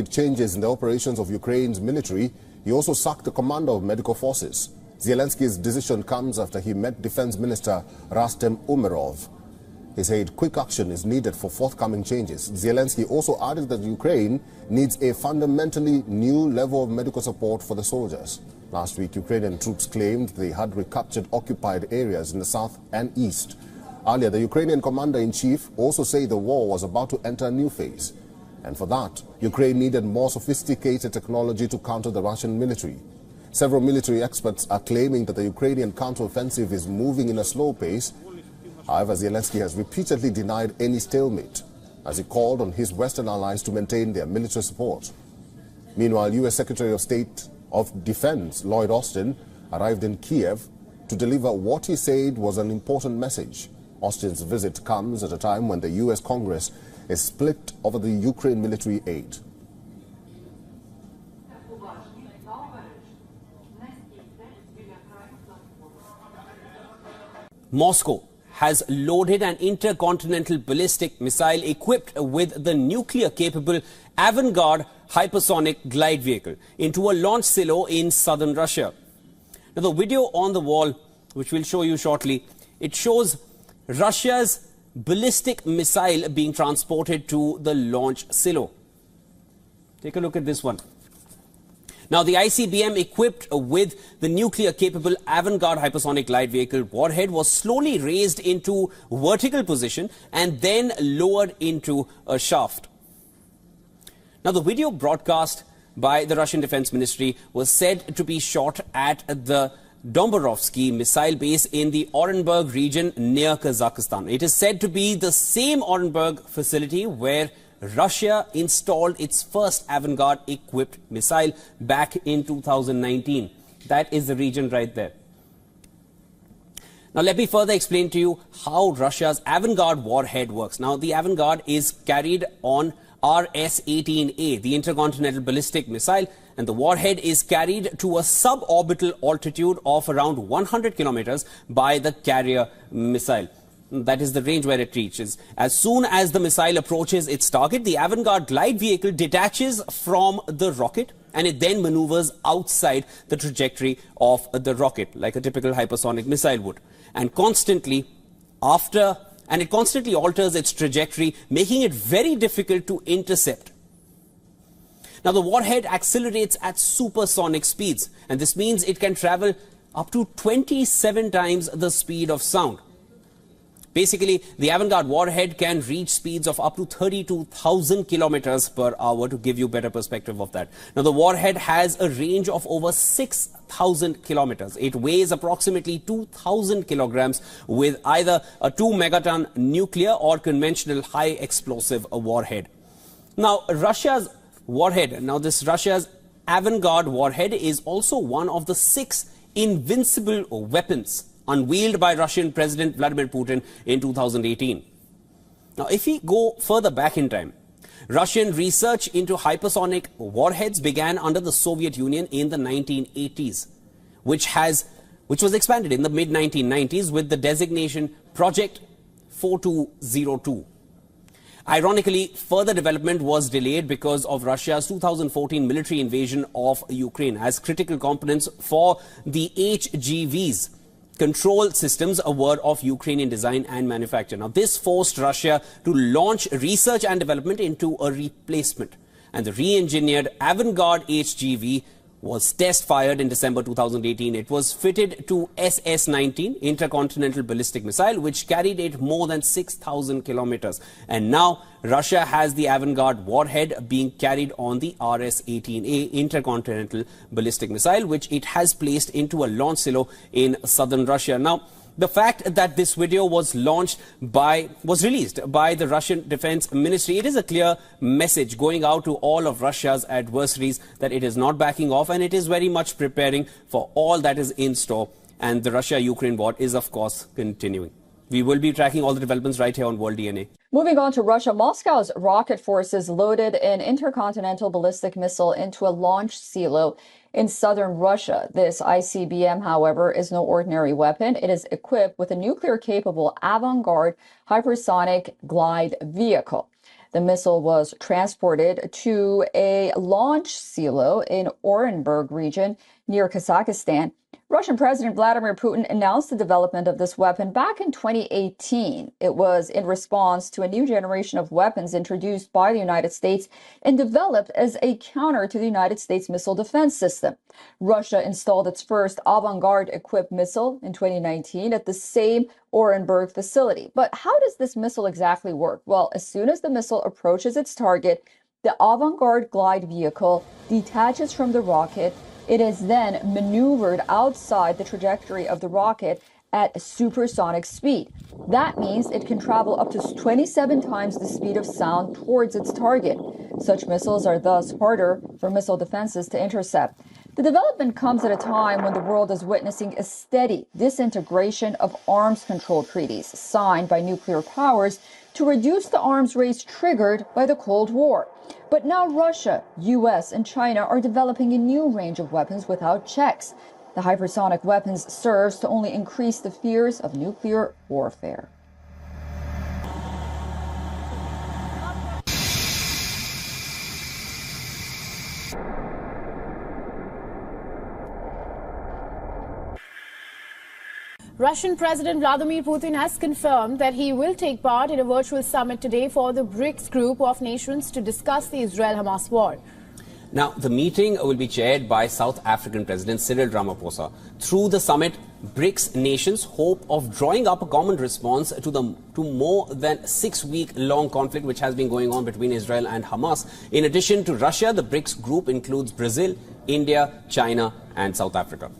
changes in the operations of Ukraine's military, he also sacked the commander of medical forces. Zelensky's decision comes after he met Defense Minister Rastem Umerov. He said quick action is needed for forthcoming changes. Zelensky also added that Ukraine needs a fundamentally new level of medical support for the soldiers. Last week, Ukrainian troops claimed they had recaptured occupied areas in the south and east. Earlier, the Ukrainian commander-in-chief also said the war was about to enter a new phase. And for that, Ukraine needed more sophisticated technology to counter the Russian military. Several military experts are claiming that the Ukrainian counteroffensive is moving in a slow pace. However, Zelensky has repeatedly denied any stalemate, as he called on his Western allies to maintain their military support. Meanwhile, U.S. Secretary of State of Defense Lloyd Austin arrived in Kyiv to deliver what he said was an important message. Austin's visit comes at a time when the U.S. Congress is split over the Ukraine military aid. Moscow has loaded an intercontinental ballistic missile equipped with the nuclear-capable Avangard hypersonic glide vehicle into a launch silo in southern Russia. Now, the video on the wall, which we'll show you shortly, it shows Russia's ballistic missile being transported to the launch silo. Take a look at this one. Now, the ICBM equipped with the nuclear-capable Avangard hypersonic glide vehicle warhead was slowly raised into vertical position and then lowered into a shaft. Now, the video broadcast by the Russian Defense Ministry was said to be shot at the Domborovsky missile base in the Orenburg region near Kazakhstan. It is said to be the same Orenburg facility where Russia installed its first Avangard-equipped missile back in 2019. That is the region right there. Now, let me further explain to you how Russia's Avangard warhead works. Now, the Avangard is carried on RS-18A, the intercontinental ballistic missile, and the warhead is carried to a suborbital altitude of around 100 kilometers by the carrier missile. That is the range where it reaches. As soon as the missile approaches its target, the Avangard glide vehicle detaches from the rocket and it then maneuvers outside the trajectory of the rocket, like a typical hypersonic missile would. And it constantly alters its trajectory, making it very difficult to intercept. Now, the warhead accelerates at supersonic speeds, and this means it can travel up to 27 times the speed of sound. Basically, the Avangard warhead can reach speeds of up to 32,000 kilometers per hour, to give you better perspective of that. Now, the warhead has a range of over 6,000 kilometers. It weighs approximately 2,000 kilograms with either a 2 megaton nuclear or conventional high explosive warhead. Now, Russia's Avangard warhead is also one of the 6 invincible weapons unveiled by Russian President Vladimir Putin in 2018. Now, if we go further back in time, Russian research into hypersonic warheads began under the Soviet Union in the 1980s, which was expanded in the mid-1990s with the designation Project 4202. Ironically, further development was delayed because of Russia's 2014 military invasion of Ukraine, as critical components for the HGVs control systems were of Ukrainian design and manufacture. Now, this forced Russia to launch research and development into a replacement. And the re-engineered Avangard HGV was test-fired in December 2018. It was fitted to SS-19, intercontinental ballistic missile, which carried it more than 6,000 kilometers. And now, Russia has the Avangard warhead being carried on the RS-18A, intercontinental ballistic missile, which it has placed into a launch silo in southern Russia. Now, the fact that this video was released by the Russian Defense Ministry, it is a clear message going out to all of Russia's adversaries that it is not backing off and it is very much preparing for all that is in store. And the Russia-Ukraine war is, of course, continuing. We will be tracking all the developments right here on World DNA. Moving on to Russia, Moscow's rocket forces loaded an intercontinental ballistic missile into a launch silo in southern Russia. This ICBM, however, is no ordinary weapon. It is equipped with a nuclear-capable Avangard hypersonic glide vehicle. The missile was transported to a launch silo in Orenburg region near Kazakhstan. Russian President Vladimir Putin announced the development of this weapon back in 2018. It was in response to a new generation of weapons introduced by the United States and developed as a counter to the United States missile defense system. Russia installed its first avant-garde equipped missile in 2019 at the same Orenburg facility. But how does this missile exactly work? Well, as soon as the missile approaches its target, the avant-garde glide vehicle detaches from the rocket. It is then maneuvered outside the trajectory of the rocket at supersonic speed. That means it can travel up to 27 times the speed of sound towards its target. Such missiles are thus harder for missile defenses to intercept. The development comes at a time when the world is witnessing a steady disintegration of arms control treaties signed by nuclear powers to reduce the arms race triggered by the Cold War. But now Russia, US, and China are developing a new range of weapons without checks. The hypersonic weapons serves to only increase the fears of nuclear warfare. Russian President Vladimir Putin has confirmed that he will take part in a virtual summit today for the BRICS group of nations to discuss the Israel-Hamas war. Now, the meeting will be chaired by South African President Cyril Ramaphosa. Through the summit, BRICS nations hope of drawing up a common response to more than 6-week-long conflict which has been going on between Israel and Hamas. In addition to Russia, the BRICS group includes Brazil, India, China and South Africa.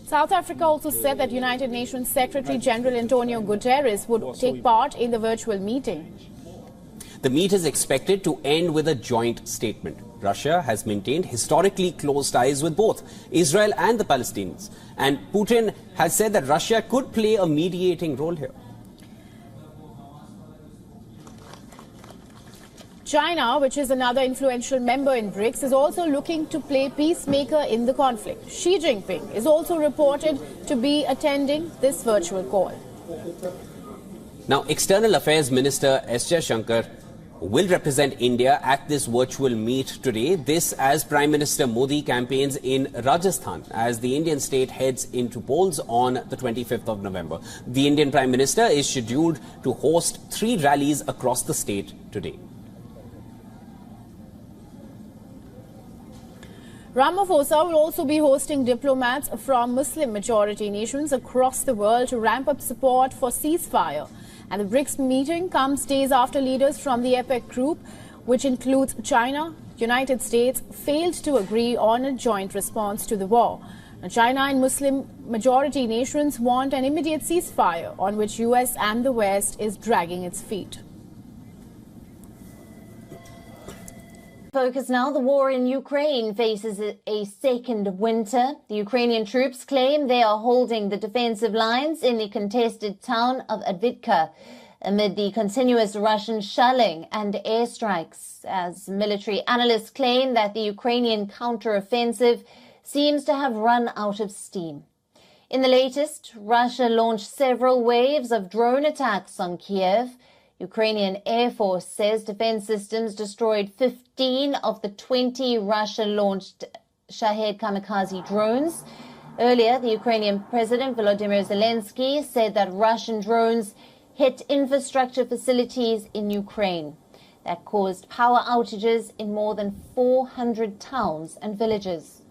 South Africa also said that United Nations Secretary General Antonio Guterres would take part in the virtual meeting. The meet is expected to end with a joint statement. Russia has maintained historically close ties with both Israel and the Palestinians. And Putin has said that Russia could play a mediating role here. China, which is another influential member in BRICS, is also looking to play peacemaker in the conflict. Xi Jinping is also reported to be attending this virtual call. Now, External Affairs Minister S. Jaishankar will represent India at this virtual meet today. This as Prime Minister Modi campaigns in Rajasthan as the Indian state heads into polls on the 25th of November. The Indian Prime Minister is scheduled to host 3 rallies across the state today. Ramaphosa will also be hosting diplomats from Muslim-majority nations across the world to ramp up support for ceasefire. And the BRICS meeting comes days after leaders from the APEC group, which includes China, United States, failed to agree on a joint response to the war. Now, China and Muslim-majority nations want an immediate ceasefire on which US and the West is dragging its feet. Focus now. The war in Ukraine faces a second winter. The Ukrainian troops claim they are holding the defensive lines in the contested town of Avdiivka amid the continuous Russian shelling and airstrikes, as military analysts claim that the Ukrainian counteroffensive seems to have run out of steam. In the latest, Russia launched several waves of drone attacks on Kyiv. Ukrainian Air Force says defense systems destroyed 15 of the 20 Russia-launched Shahed kamikaze drones. Earlier, the Ukrainian President Volodymyr Zelensky said that Russian drones hit infrastructure facilities in Ukraine that caused power outages in more than 400 towns and villages.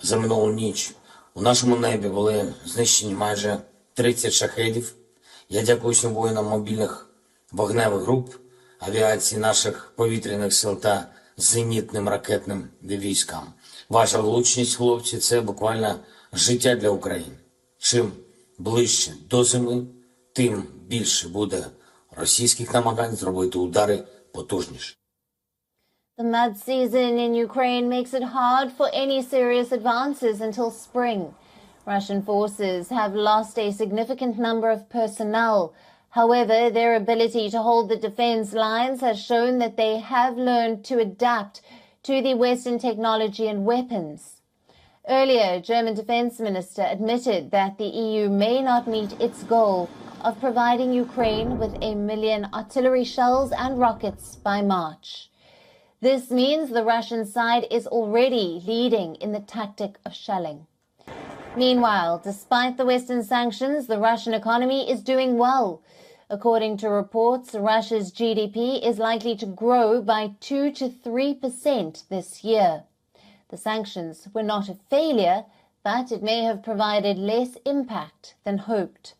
За минулу ніч у нашому небі були знищені майже 30 шахедів. Я дякую всім воїнам мобільних вогневих груп, авіації наших повітряних сил та зенітним ракетним військам. Ваша влучність, хлопці, це буквально життя для України. Чим ближче до зими, тим більше буде російських намагань зробити удари потужніше. The mud season in Ukraine makes it hard for any serious advances until spring. Russian forces have lost a significant number of personnel. However, their ability to hold the defense lines has shown that they have learned to adapt to the Western technology and weapons. Earlier, German Defense Minister admitted that the EU may not meet its goal of providing Ukraine with 1 million artillery shells and rockets by March. This means the Russian side is already leading in the tactic of shelling. Meanwhile, despite the Western sanctions, the Russian economy is doing well. According to reports, Russia's GDP is likely to grow by 2 to 3% this year. The sanctions were not a failure, but it may have provided less impact than hoped.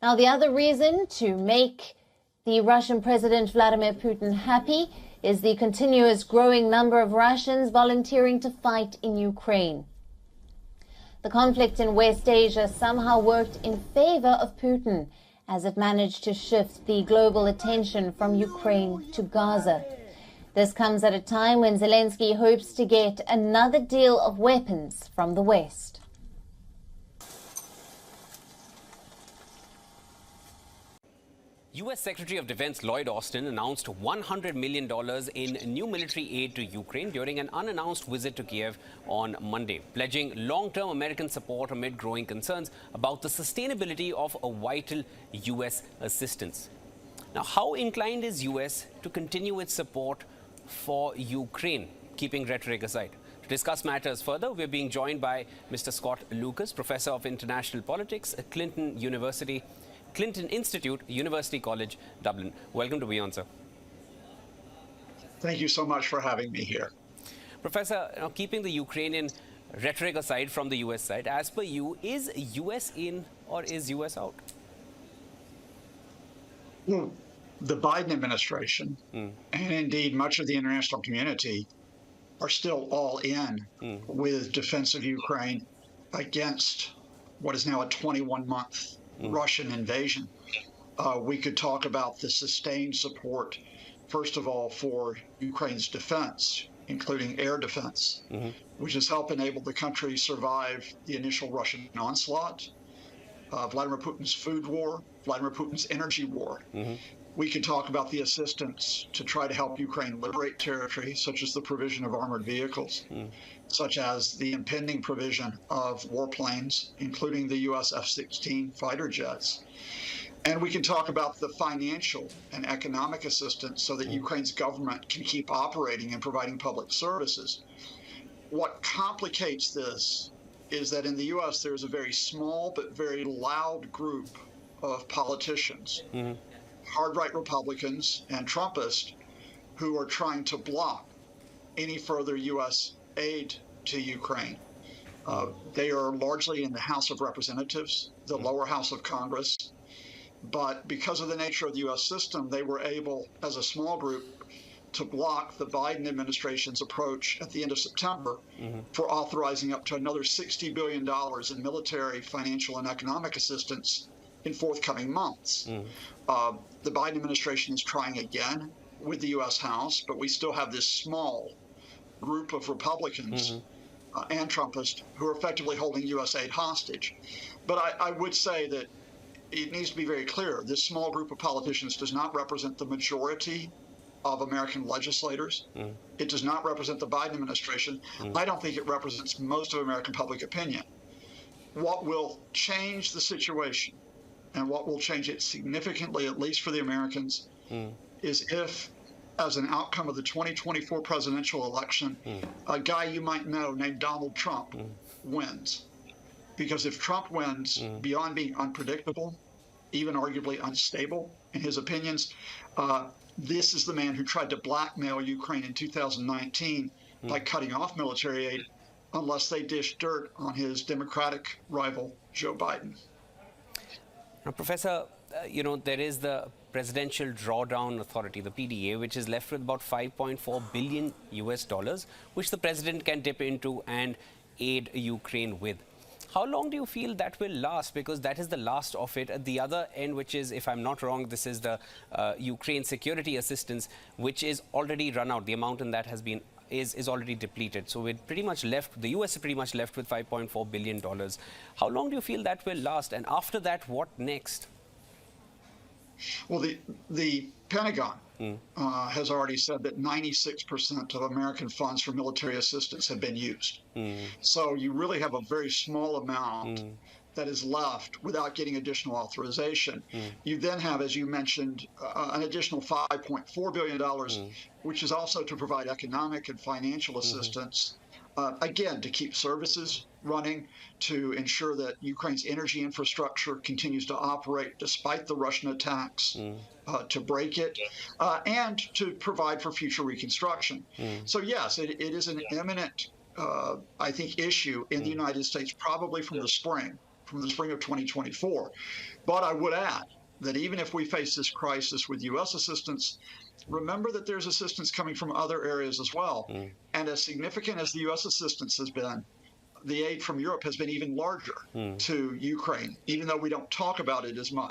Now, the other reason to make the Russian President Vladimir Putin happy is the continuous growing number of Russians volunteering to fight in Ukraine. The conflict in West Asia somehow worked in favor of Putin, as it managed to shift the global attention from Ukraine to Gaza. This comes at a time when Zelensky hopes to get another deal of weapons from the West. U.S. Secretary of Defense Lloyd Austin announced $100 million in new military aid to Ukraine during an unannounced visit to Kyiv on Monday, pledging long-term American support amid growing concerns about the sustainability of a vital U.S. assistance. Now, how inclined is U.S. to continue its support for Ukraine, keeping rhetoric aside? To discuss matters further, we're being joined by Mr. Scott Lucas, Professor of International Politics at Clinton Institute, University College, Dublin. Welcome to WION, sir. Thank you so much for having me here. Professor, keeping the Ukrainian rhetoric aside from the US side, as per you, is US in or is US out? Well, the Biden administration, and indeed much of the international community, are still all in with defense of Ukraine against what is now a 21-month Russian invasion. We could talk about the sustained support, first of all, for Ukraine's defense, including air defense, which has helped enable the country survive the initial Russian onslaught, Vladimir Putin's food war, Vladimir Putin's energy war. We could talk about the assistance to try to help Ukraine liberate territory, such as the provision of armored vehicles, such as the impending provision of warplanes, including the U.S. F-16 fighter jets. And we can talk about the financial and economic assistance so that Ukraine's government can keep operating and providing public services. What complicates this is that in the U.S. there's a very small but very loud group of politicians, hard-right Republicans and Trumpists, who are trying to block any further U.S. aid to Ukraine. They are largely in the House of Representatives, the lower house of Congress. But because of the nature of the U.S. system, they were able, as a small group, to block the Biden administration's approach at the end of September for authorizing up to another $60 billion in military, financial, and economic assistance in forthcoming months. The Biden administration is trying again with the U.S. House, but we still have this small group of Republicans and Trumpists who are effectively holding U.S. aid hostage. But I would say that it needs to be very clear, this small group of politicians does not represent the majority of American legislators. It does not represent the Biden administration. I don't think it represents most of American public opinion. What will change the situation, and what will change it significantly, at least for the Americans, is if, as an outcome of the 2024 presidential election, a guy you might know named Donald Trump wins. Because if Trump wins, beyond being unpredictable, even arguably unstable in his opinions, this is the man who tried to blackmail Ukraine in 2019 by cutting off military aid unless they dish dirt on his Democratic rival, Joe Biden. Now, Professor, there is the Presidential Drawdown Authority, the PDA, which is left with about $5.4 billion US, which the president can dip into and aid Ukraine with. How long do you feel that will last? Because that is the last of it. At the other end, which is, if I'm not wrong, this is the Ukraine security assistance, which is already run out. The amount in that has been is already depleted. So we're pretty much left, the US is pretty much left with $5.4 billion. How long do you feel that will last? And after that, what next? Well, the Pentagon has already said that 96% of American funds for military assistance have been used. So you really have a very small amount that is left without getting additional authorization. You then have, as you mentioned, an additional $5.4 billion, which is also to provide economic and financial assistance, again, to keep services running, to ensure that Ukraine's energy infrastructure continues to operate despite the Russian attacks, to break it, and to provide for future reconstruction. So yes, it is an imminent, I think, issue in the United States, probably from the spring of 2024. But I would add that even if we face this crisis with U.S. assistance, remember that there's assistance coming from other areas as well. And as significant as the U.S. assistance has been, the aid from Europe has been even larger to Ukraine, even though we don't talk about it as much.